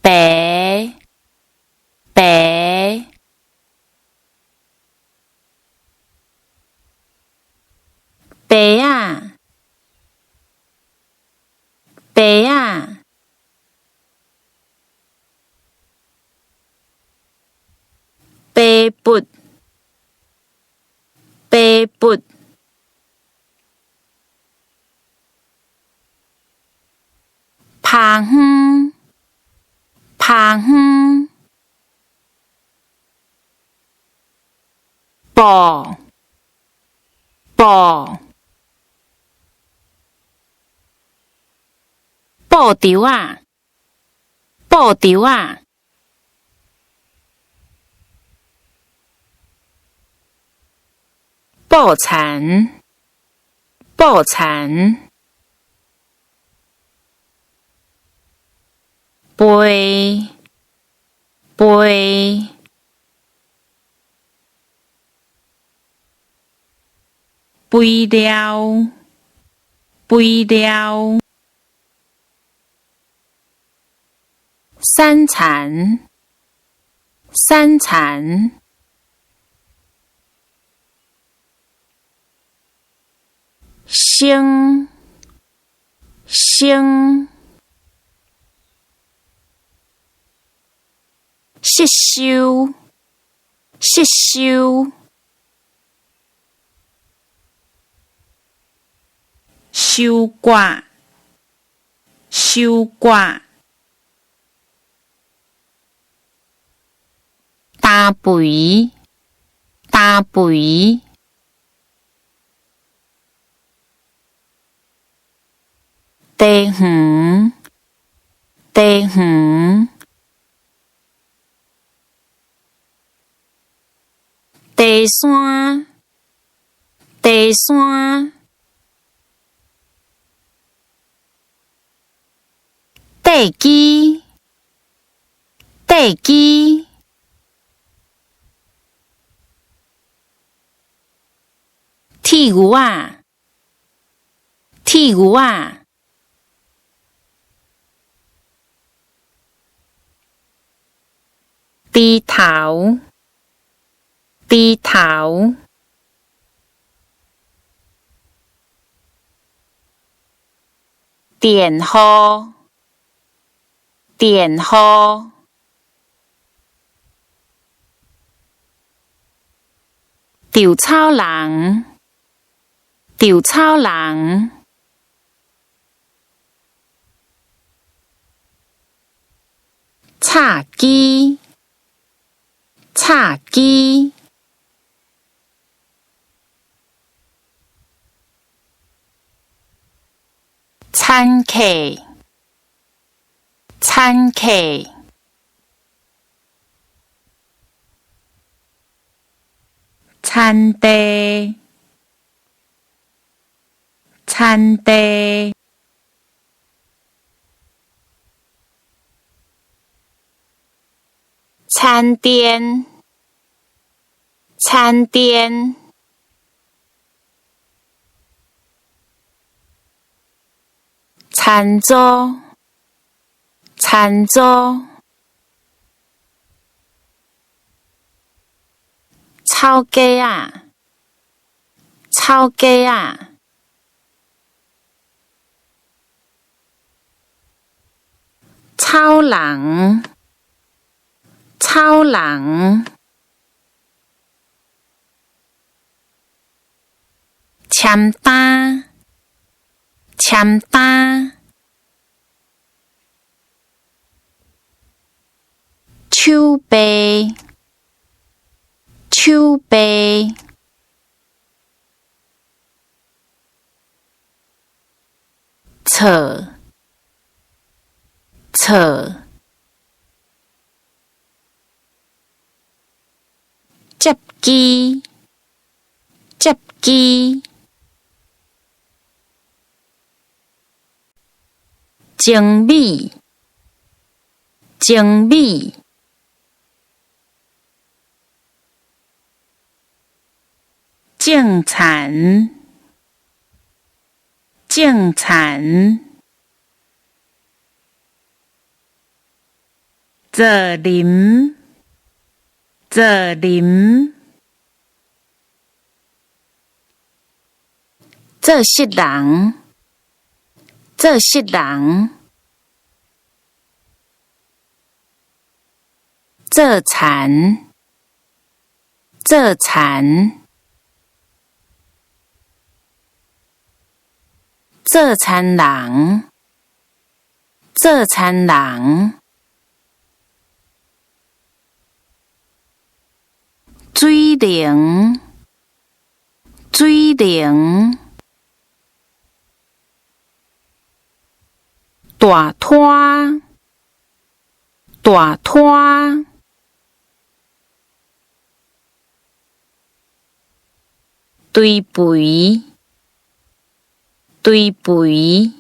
白白白啊白啊白布白布拍远拍远布布布条啊布条啊布蚕布蚕杯杯肥料肥料山蚕山蚕星星吸收吸收收割收割打肥打肥地园地园地山地山地基地基铁牛啊铁牛啊低头低头电号电号稻草人稻草人插机插机餐客餐客餐地餐地餐店餐店餐桌餐桌草鸡啊草鸡啊草人草人签单签单手背手背册册接机接机精美精美种田种田责任，责任。做识人，做识人。做田，做田。做田人，做田人。水灵，水灵。大摊，大摊。堆肥，堆肥。